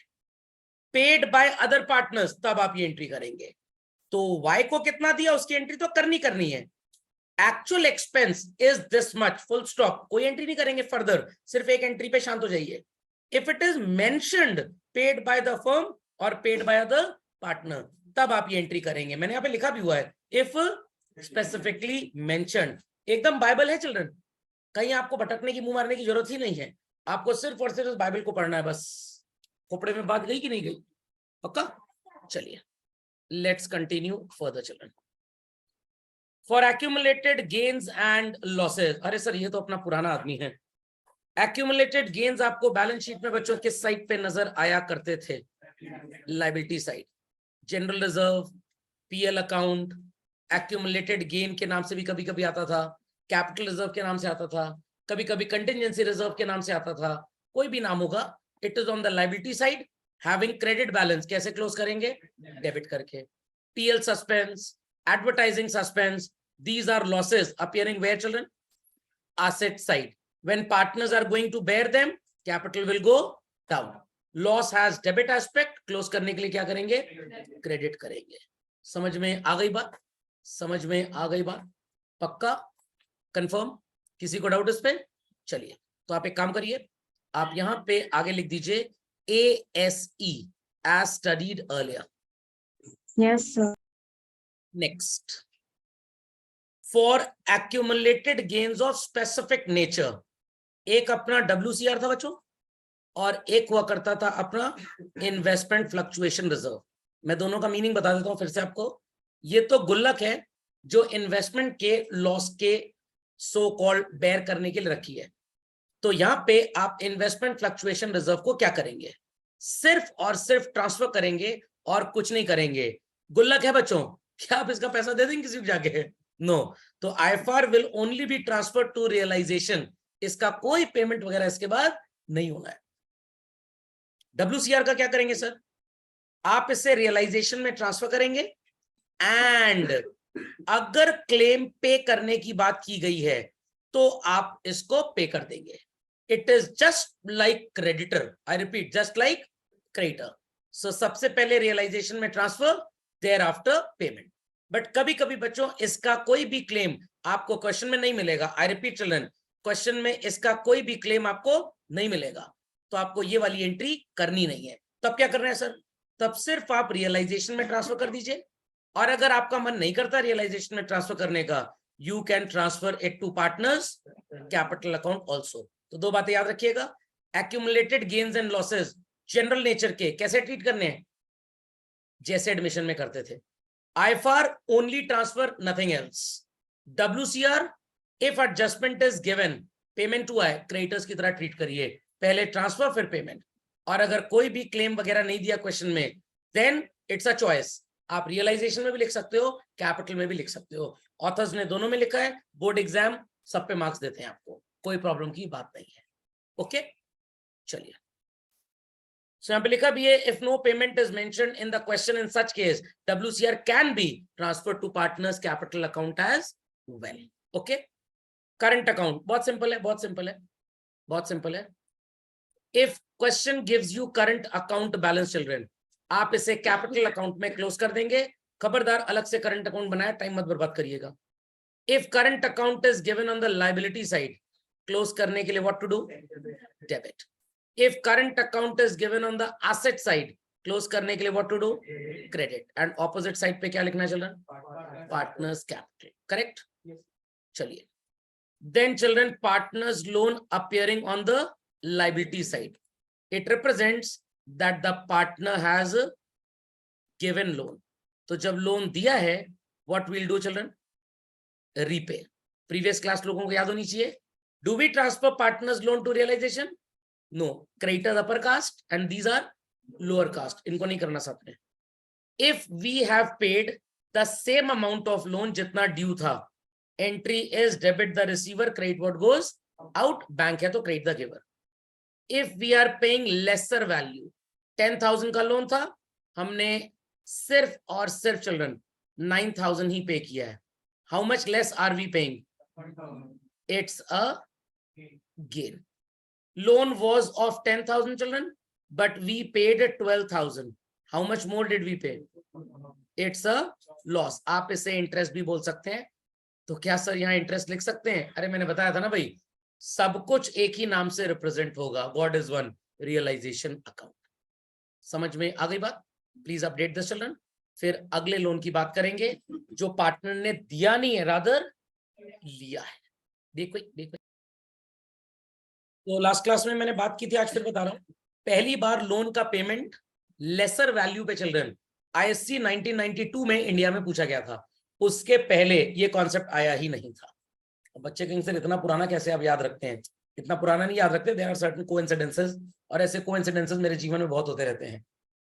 पेड बाय अदर पार्टनर्स, तब आप ये एंट्री करेंगे. तो वाई को कितना दिया उसकी एंट्री तो करनी है. Actual expense is this much, full stop. कोई एंट्री नहीं करेंगे फर्दर, सिर्फ एक एंट्री पे शांत हो जाइए. If it is mentioned paid by the firm और पेड बाय अदर पार्टनर, तब आप ये एंट्री करेंगे. मैंने यहाँ पे लिखा भी हुआ है, इफ स्पेसिफिकली मेंशन्ड. एकदम बाइबल है चिल्ड्रन, कहीं आपको भटकने की, मुंह मारने की जरूरत ही नहीं है. आपको सिर्फ और सिर्फ बाइबल को पढ़ना है बस. खोपड़े में बात गई कि नहीं गई? पक्का? चलिए, let's continue further children. For accumulated gains and losses. अरे सर ये तो अपना पुराना आदमी है. एक्यूमुलेटेड गेन्स आपको बैलेंस शीट में बच्चों किस साइड पे नजर आया करते थे? Liability side. General reserve, PL account, accumulated gain के नाम से भी कभी कभी आता था, कैपिटल रिजर्व के नाम से आता था, कभी कभी कंटिजेंसी रिजर्व के नाम से आता था. कोई भी नाम होगा, it is on the liability side. Having credit balance कैसे क्लोज करेंगे? डेबिट करके. PL suspense, advertising suspense, these are losses appearing where children? Asset side. When partners are going to bear them, capital will go down. Loss has debit aspect. Close करने के लिए क्या करेंगे? क्रेडिट करेंगे. समझ में आ गई बात? समझ में आ गई बात? पक्का? कंफर्म? किसी को डाउट इस पे? चलिए, तो आप एक काम करिए, आप यहां पे आगे लिख दीजिए ASE as studied earlier. Yes, sir. Next. For accumulated gains of specific nature. एक अपना WCR था बच्चों, और एक हुआ करता था अपना इन्वेस्टमेंट फ्लक्चुएशन रिजर्व। मैं दोनों का मीनिंग बता देता हूं फिर से आपको। ये तो गुल्लक है जो इन्वेस्टमेंट के लॉस के सो कॉल्ड बेयर करने के लिए रखी है। तो यहां पे आप इन्वेस्टमेंट फ्लक्चुएशन रिजर्व को क्या करेंगे, सिर्फ और सिर्फ ट्रांसफर करेंगे और कुछ नहीं करेंगे। गुल्लक है बच्चों, क्या आप इसका पैसा दे देंगे किसी को जाके? नो। तो IFR will only be transfer to realisation, इसका कोई पेमेंट वगैरह इसके बाद नहीं होना है। WCR का क्या करेंगे सर, आप इसे रियलाइजेशन में ट्रांसफर करेंगे, एंड अगर क्लेम पे करने की बात की गई है तो आप इसको पे कर देंगे। It is just like creditor, I repeat, just like creditor. So सबसे पहले रियलाइजेशन में transfer, thereafter payment. But कभी कभी बच्चों इसका कोई भी क्लेम आपको क्वेश्चन में नहीं मिलेगा। आई रिपीट चिल्ड्रन, क्वेश्चन में इसका कोई भी क्लेम आपको नहीं मिलेगा, तो आपको ये वाली एंट्री करनी नहीं है। तब क्या करना है सर, तब सिर्फ आप रियलाइजेशन में ट्रांसफर कर दीजिए, और अगर आपका मन नहीं करता रियलाइजेशन में ट्रांसफर करने का, you can transfer it to partners capital account also. तो दो बातें याद रखिएगा, accumulated gains and losses general nature के कैसे ट्रीट करने हैं, जैसे एडमिशन में करते थे। IFR only transfer, nothing else. WCR if adjustment is given, payment हुआ है, क्रेडिटर्स की तरह ट्रीट करिए, पहले ट्रांसफर फिर पेमेंट। और अगर कोई भी क्लेम वगैरह नहीं दिया क्वेश्चन में, देन इट्स अ चॉइस, आप रियलाइजेशन में भी लिख सकते हो, कैपिटल में भी लिख सकते हो। ऑथर्स ने दोनों में लिखा है, बोर्ड एग्जाम सब पे मार्क्स देते हैं आपको, कोई प्रॉब्लम की बात नहीं है। ओके, चलिए। सो यहाँ पे लिखा भी है, if no payment is mentioned in the question, in such case WCR can be transfer to partners capital account as well. Okay, current account बहुत सिंपल है, बहुत सिंपल है, बहुत सिंपल है। If question gives you current account balance children, आप इसे कैपिटल अकाउंट में क्लोज कर देंगे। खबरदार अलग से करंट अकाउंट बनाया, टाइम मत बर्बाद करिएगा। If current account is given on the liability side, close करने के लिए what to do, debit. If current account is given on the asset side, close करने के लिए what to do, credit. And opposite side पे क्या लिखना है चिल्ड्रन, पार्टनर्स कैपिटल, करेक्ट। चलिए, then children partners loan appearing on the liability side, it represents that the partner has given loan. तो जब लोन दिया है, what will do children, repay। previous class लोगों को याद होनी चाहिए, do we transfer partners loan to realization? No, creditors upper caste and these are lower caste, इनको नहीं करना साथ में। if we have paid the same amount of loan जितना due था, entry is debit the receiver, credit what goes out, bank है तो credit the giver। If we are paying lesser value, 10,000 का लोन था, हमने सिर्फ और सिर्फ चिल्ड्रन 9,000 ही पे किया है, how much less are we paying, it's a gain. Loan was of 10,000 children, but we paid 12,000, how much more did we pay, it's a loss. आप इसे इंटरेस्ट भी बोल सकते हैं। तो क्या सर यहाँ इंटरेस्ट लिख सकते हैं? अरे मैंने बताया था ना भाई, सब कुछ एक ही नाम से रिप्रेजेंट होगा, God is one, realisation account. समझ में आ गई बात? Please update this children. फिर अगले लोन की बात करेंगे जो पार्टनर ने दिया नहीं है, रादर लिया है। देखो देखो, तो लास्ट क्लास में मैंने बात की थी, आज फिर बता रहा हूं। पहली बार लोन का पेमेंट लेसर वैल्यू पे चिल्ड्रन ISC 1992 में इंडिया में पूछा गया था, उसके पहले ये कॉन्सेप्ट आया ही नहीं था। बच्चे कहीं से इतना पुराना कैसे आप याद रखते हैं? इतना पुराना नहीं याद रखते, देयर आर सर्टेन कोइंसिडेंसेस, और ऐसे कोइंसिडेंसेस मेरे जीवन में बहुत होते रहते हैं।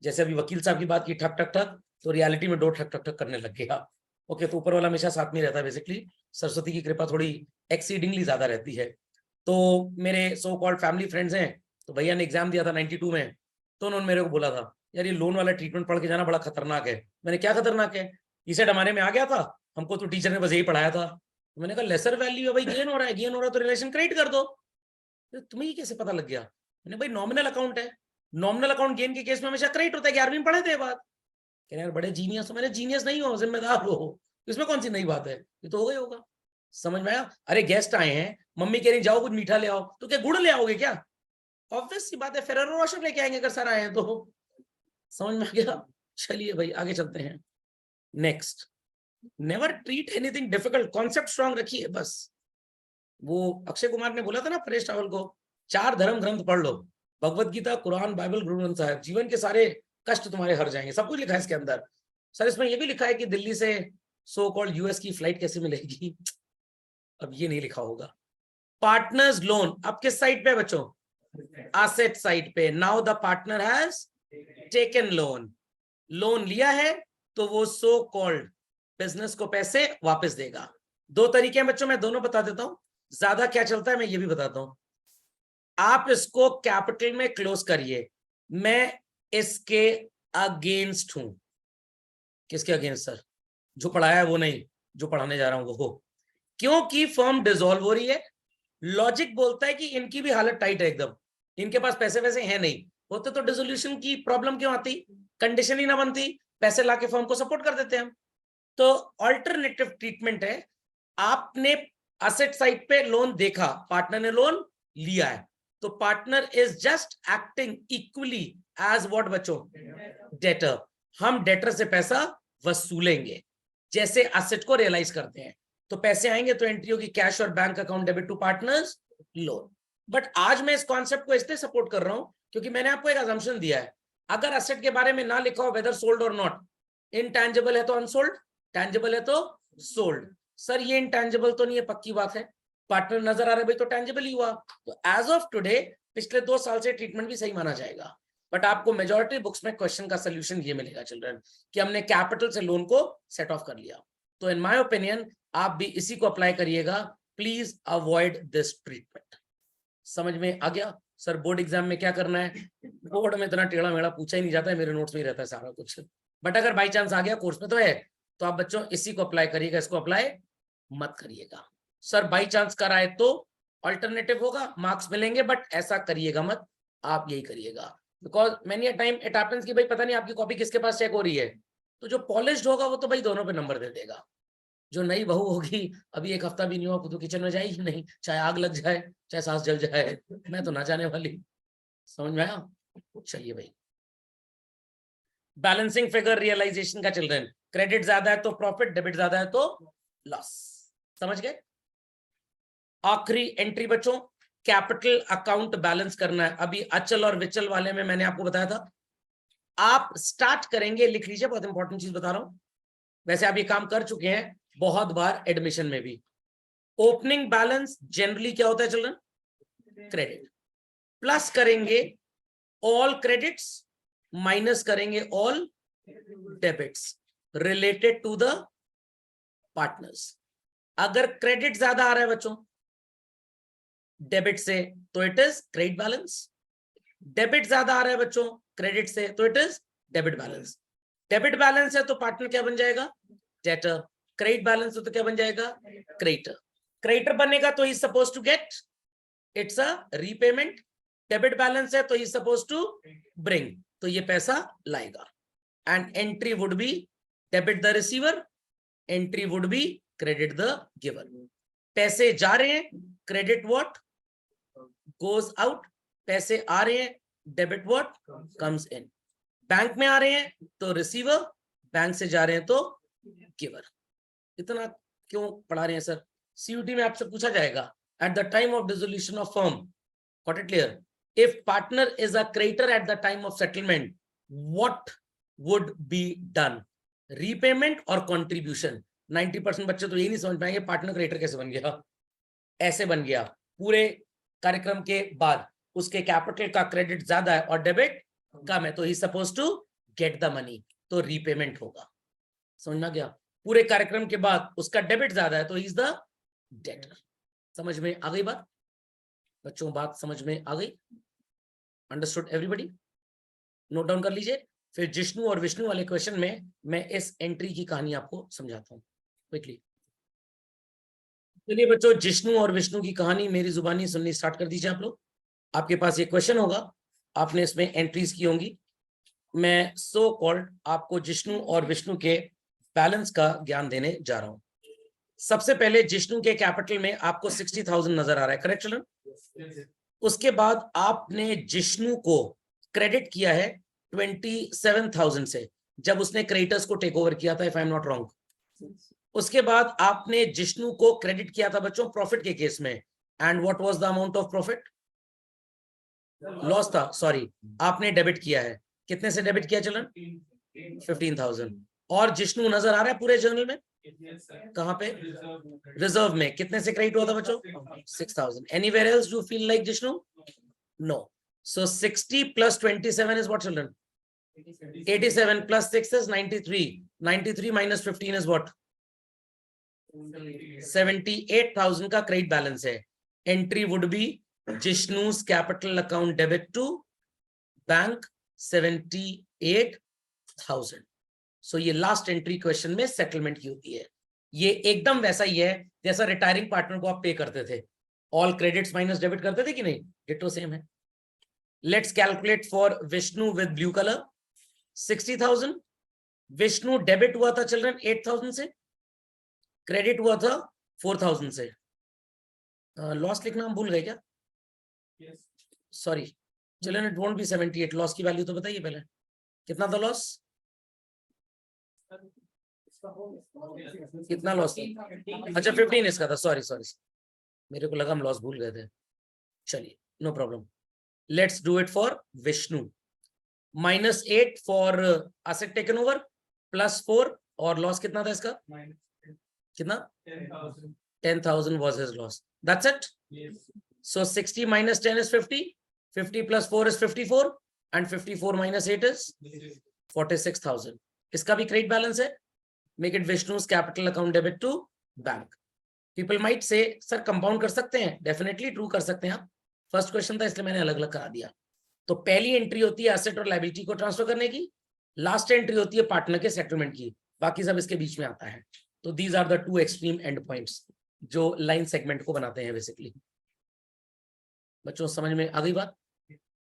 जैसे अभी वकील साहब की बात की, ठक ठक ठक, तो रियलिटी में दो ठक ठक ठक करने लग गया। ओके, तो ऊपर वाला हमेशा साथ में रहता है बेसिकली, सरस्वती की कृपा थोड़ी एक्सीडिंगली ज्यादा रहती है। तो मेरे सो कॉल्ड फैमिली फ्रेंड्स हैं, तो भैया ने एग्जाम दिया था 92 में, तो उन्होंने मेरे को बोला था, यार ये लोन वाला ट्रीटमेंट पढ़ के जाना बड़ा खतरनाक है। मैंने क्या खतरनाक है, इसे हमारे में आ गया था, हमको तो टीचर ने बस यही पढ़ाया था। मैंने कहा लेसर वैल्यू है भाई, गेन हो रहा है, गेन हो रहा है तो रिलेशन क्रिएट कर दो। तो तुम्हें ये कैसे पता लग गया? मैंने भाई नॉमिनल अकाउंट है, नॉमिनल अकाउंट गेन के केस में हमेशा क्रिएट होता है, 11वीं में पढ़े थे बात। कह रहे यार बड़े जीनियस हो। मैंने जीनियस नहीं हो, जिम्मेदार हो, इसमें कौन सी नई बात है, ये तो हो गई होगा। समझ में आया? अरे गेस्ट आए हैं, मम्मी कह रही जाओ कुछ मीठा ले आओ, तो क्या गुड़ ले आओगे क्या? ऑब्वियस सी बात है, फेरेरो रोशर लेके आएंगे अगर सर आए हैं तो। समझ में आ गया? चलिए भाई आगे चलते हैं। Next, never treat anything difficult, concept strong रखिए बस। वो अक्षय कुमार ने बोला था ना परेश रावल को, 4 धर्म ग्रंथ पढ़ लो, भगवत गीता, कुरान, बाइबल, गुरु ग्रंथ साहिब, जीवन के सारे कष्ट तुम्हारे हर जाएंगे। सब कुछ लिखा है इसके अंदर। सर इसमें ये भी लिखा है कि दिल्ली से सो कॉल्ड यूएस की फ्लाइट कैसे मिलेगी, अब ये नहीं लिखा होगा। पार्टनर्स लोन अब किस साइड पे बच्चों? एसेट साइड पे। Now the partner has taken loan, loan लिया है तो वो सो कॉल्ड बिजनेस को पैसे वापस देगा। 2 तरीके हैं बच्चों, मैं दोनों बता देता हूं, ज्यादा क्या चलता है मैं ये भी बताता हूं। आप इसको कैपिटल में क्लोज करिए, मैं इसके अगेंस्ट हूं। किसके अगेंस्ट सर? जो पढ़ाया है वो नहीं, जो पढ़ाने जा रहा हूं वो। क्योंकि फर्म डिसॉल्व हो रही है, लॉजिक बोलता है कि इनकी भी हालत टाइट है एकदम, इनके पास पैसे वैसे हैं नहीं, होते तो डिसोल्यूशन की प्रॉब्लम क्यों आती, कंडीशन ही ना बनती, पैसे लाके फर्म को सपोर्ट कर देते हैं हम। तो अल्टरनेटिव ट्रीटमेंट है, आपने एसेट साइड पे लोन देखा, पार्टनर ने लोन लिया है, तो partner is just acting equally as what बच्चों? डेटर। हम डेटर से पैसा वसूलेंगे जैसे एसेट को रियलाइज करते हैं। तो पैसे आएंगे तो एंट्री होगी कैश और bank account debit to partners loan. But आज मैं इस कॉन्सेप्ट को इसलिए सपोर्ट कर रहा हूं क्योंकि मैंने आपको एक अजम्पशन दिया है, अगर एसेट के बारे में ना लिखा हो वेदर सोल्ड और नॉट, इनटैंजिबल है तो अनसोल्ड, टैंजिबल है तो सोल्ड। सर ये इनटैंजिबल तो नहीं है, पक्की बात है, पार्टनर नजर आ रहा है भाई तो टैंजिबल ही हुआ। तो एज ऑफ टुडे पिछले 2 साल से ट्रीटमेंट भी सही माना जाएगा। बट आपको मेजॉरिटी बुक्स में क्वेश्चन का सोल्यूशन ये मिलेगा चिल्ड्रन कि हमने कैपिटल से लोन को सेट ऑफ कर लिया। तो इन माय ओपिनियन आप भी इसी को अप्लाई करिएगा, प्लीज अवॉइड दिस ट्रीटमेंट। समझ में आ गया? सर बोर्ड एग्जाम में क्या करना है, बोर्ड में इतना टेढ़ा मेढ़ा पूछा ही नहीं जाता है, मेरे नोट्स में ही रहता है सारा कुछ। बट अगर बाई चांस आ गया कोर्स में तो है, तो आप बच्चों इसी को अप्लाई करिएगा, इसको अप्लाई मत करिएगा। सर बाई चांस कराए तो अल्टरनेटिव होगा, मार्क्स मिलेंगे, बट ऐसा करिएगा मत, आप यही करिएगा। Because many time it happens कि भाई पता नहीं आपकी कॉपी किसके पास चेक हो रही है, तो जो पॉलिश्ड होगा वो तो भाई दोनों पे नंबर दे देगा, जो नई बहू होगी अभी 1 हफ्ता भी नहीं हुआ तो किचन में जाएगी नहीं, चाहे आग लग जाए चाहे सांस जल जाए, मैं तो ना जाने वाली। समझ में आया? चलिए भाई, बैलेंसिंग फिगर रियलाइजेशन का चिल्ड्रन, क्रेडिट ज्यादा है तो प्रॉफिट, डेबिट ज्यादा है तो लॉस। समझ गए? आखिरी एंट्री बच्चों, कैपिटल अकाउंट बैलेंस करना है। अभी अचल और विचल वाले में मैंने आपको बताया था, आप स्टार्ट करेंगे, लिख लीजिए, बहुत इंपॉर्टेंट चीज बता रहा हूं, वैसे आप ये काम कर चुके हैं बहुत बार एडमिशन में भी। ओपनिंग बैलेंस जनरली क्या होता है चिल्ड्रन? क्रेडिट। प्लस करेंगे ऑल क्रेडिट्स, माइनस करेंगे all debits related to the partners. अगर क्रेडिट ज्यादा आ रहा है बच्चों डेबिट से तो it is credit balance, debit ज्यादा आ रहा है बच्चों क्रेडिट से तो it is debit balance. Debit balance है तो पार्टनर क्या बन जाएगा? डेटर। क्रेडिट बैलेंस है तो क्या बन जाएगा? क्रेडिटर। क्रेडिटर बनेगा तो ही suppose to get, it's a repayment. Debit balance है तो ही सपोज टू ब्रिंग, तो ये पैसा लाएगा। And entry would B debit the receiver, entry would B credit the giver. पैसे जा रहे हैं, क्रेडिट व्हाट गोज आउट, पैसे आ रहे हैं, debit what comes in. Bank में आ रहे हैं तो रिसीवर, बैंक से जा रहे हैं तो गिवर। इतना क्यों पढ़ा रहे हैं सर? सीयूटी में आपसे पूछा जाएगा at the time of dissolution of firm, got it clear? If partner is a creditor at the time of settlement, what would be done? Repayment और कंट्रीब्यूशन। 90% बच्चे तो यही नहीं समझ पाएंगे पार्टनर क्रेडिटर कैसे बन गया। ऐसे बन गया, पूरे कार्यक्रम के बाद उसके कैपिटल का क्रेडिट ज्यादा है और डेबिट कम है, तो ही suppose to get the money, तो रीपेमेंट होगा। समझ में आ गया? पूरे कार्यक्रम के बाद उसका डेबिट ज्यादा है तो ही इज द डेटर। समझ में आ गई बात बच्चों? बात समझ में आ गई? Understood everybody? नोट डाउन कर लीजिए, फिर जिष्णु और विष्णु वाले क्वेश्चन में मैं इस एंट्री की कहानी आपको समझाता हूं क्विकली। चलिए बच्चों, जिष्णु और विष्णु की कहानी मेरी जुबानी सुननी स्टार्ट कर दीजिए आप लोग। आपके पास ये क्वेश्चन होगा, आपने इसमें एंट्रीज की होंगी। मैं सो कॉल्ड आपको जिष्णु और विष्णु के बैलेंस का ज्ञान देने जा रहा हूं। सबसे पहले जिष्णु के कैपिटल में आपको 60,000 नजर आ रहा है, करेक्ट चिल्ड्रन? उसके बाद आपने जिष्णु को क्रेडिट किया है 27,000 से, जब उसने क्रेडिटर्स को टेक ओवर किया था, if I am not wrong. उसके बाद आपने जिष्णु को क्रेडिट किया था बच्चों प्रॉफिट के केस में, and what was the amount of profit? Loss था, सॉरी, आपने डेबिट किया है। कितने से डेबिट किया चलन? 15,000। और जिष्णु नजर आ रहा है पूरे जर्नल में? कहां पे? रिजर्व में। कितने से क्रेडिट हुआ था बच्चों? 6,000। Anywhere else you feel like Jishnu? No. So 60 plus 27 is what children? 87 plus 6 is 93. 93 minus 15 is what? 78,000 का क्रेडिट बैलेंस है। Entry would be Jishnu's capital account debit to bank 78,000। So ये लास्ट एंट्री क्वेश्चन में सेटलमेंट की होती है। ये एकदम वैसा ही है जैसा रिटायरिंग पार्टनर को आप पे करते थे, ऑल क्रेडिट्स माइनस डेबिट करते थे कि नहीं? डिटो सेम है। Let's calculate for Vishnu with blue colour. 60,000 Vishnu debit हुआ था चिल्ड्रन 8,000 से, क्रेडिट हुआ था 4,000 से। लॉस लिखना हम भूल गए क्या? Sorry children, it won't B 78। Loss की वैल्यू तो बताइए पहले, कितना था लॉस? कितना लॉस था? अच्छा 15 इसका था, सॉरी सॉरी, मेरे को लगा हम लॉस भूल गए थे। चलिए no problem, let's do it for Vishnu. -8 for asset taken over, +4, और लॉस कितना था इसका? कितना? 10,000 was his loss. That's it? Yes. So 60 minus 10 is 50. 50 plus 4 is 54. And 54 minus 8 is 46,000. इसका भी क्रेडिट बैलेंस है। Make it Vishnu's capital account debit to bank. People might say, sir compound कर सकते हैं? डेफिनेटली ट्रू कर सकते हैं आप। फर्स्ट क्वेश्चन था इसलिए मैंने अलग अलग करा दिया। तो पहली एंट्री होती है एसेट और लायबिलिटी को ट्रांसफर करने की, लास्ट एंट्री होती है पार्टनर के सेटलमेंट की, बाकी सब इसके बीच में आता है। तो these are the two extreme end points जो लाइन सेगमेंट को बनाते हैं बेसिकली। बच्चों समझ में आ गई बात?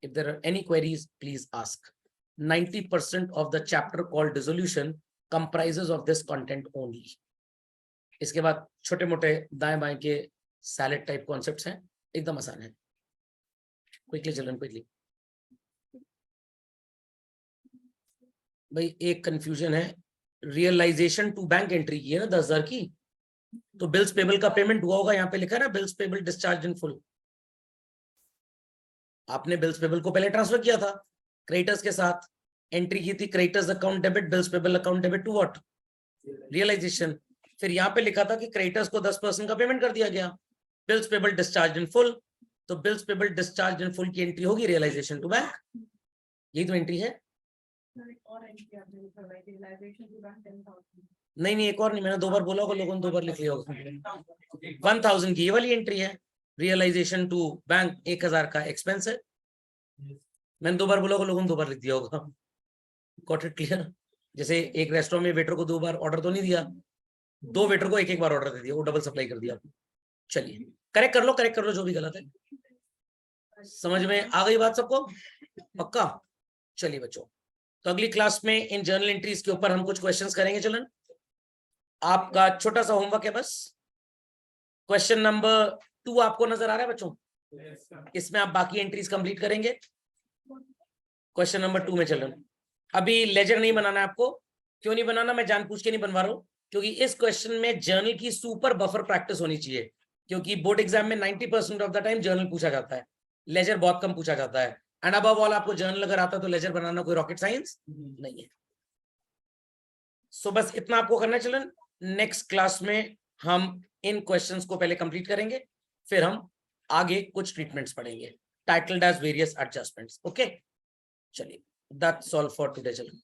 If there are any queries please ask. 90% of the chapter called dissolution comprises of this content only. इसके बाद छोटे मोटे दाएं बाएं के सैलेड टाइप कॉन्सेप्ट्स हैं, एकदम आसान है। Quickly children, quickly. भाई एक कंफ्यूजन है, रियलाइजेशन टू बैंक एंट्री की है ना 10,000 की, तो बिल्स पेबल का पेमेंट हुआ होगा, यहाँ पे लिखा है ना bills payable discharge in full. आपने बिल्स पेबल को पहले ट्रांसफर किया था क्रेडिटर्स के साथ, एंट्री की थी creditors account debit, bills payable account debit to what? Realisation. फिर यहाँ पे लिखा था कि क्रेडिटर्स को 10% का पेमेंट कर दिया गया, bills payable discharge in full, तो bills payable discharge in full की एंट्री होगी रियलाइजेशन टू बैंक। यही तो एंट्री है। नहीं, एक और नहीं, मैंने 2 बार बोला होगा, लोगों ने 2 बार लिख लिया होगा। 1,000 की ये वाली एंट्री है, रियलाइजेशन टू बैंक 1,000 का एक्सपेंस है। मैंने 2 बार बोला होगा, लोगों ने 2 बार लिख दिया होगा। Got it clear? जैसे एक रेस्टोरेंट में वेटर को 2 बार ऑर्डर तो नहीं दिया, 2 वेटर को एक बार ऑर्डर दे दिया, वो डबल सप्लाई कर दिया। चलिए करेक्ट कर लो जो भी गलत है। समझ में आ गई बात सबको? पक्का? चलिए बच्चों, तो अगली क्लास में इन जर्नल एंट्रीज के ऊपर हम कुछ क्वेश्चंस करेंगे। चलन, आपका छोटा सा होमवर्क है बस। क्वेश्चन नंबर 2 आपको नजर आ रहा है बच्चों? इसमें आप बाकी एंट्रीज कंप्लीट करेंगे। क्वेश्चन नंबर 2 में चलन, अभी लेजर नहीं बनाना है आपको। क्यों नहीं बनाना? मैं जानबूझ के नहीं बनवा रहा हूं, क्योंकि इस क्वेश्चन में जर्नल की सुपर बफर प्रैक्टिस होनी चाहिए, क्योंकि बोर्ड एग्जाम में 90% ऑफ द टाइम जर्नल पूछा जाता है, लेजर बहुत कम पूछा जाता है। एंड अबव ऑल आपको जर्नल अगर आता है तो लेजर बनाना कोई रॉकेट साइंस नहीं है। सो बस इतना आपको करना है। चलन, नेक्स्ट क्लास में हम इन क्वेश्चंस को पहले कंप्लीट करेंगे, फिर हम आगे कुछ ट्रीटमेंट्स पढ़ेंगे titled as various adjustments. Okay, चलिए दैट्स ऑल फॉर टुडे। चलन।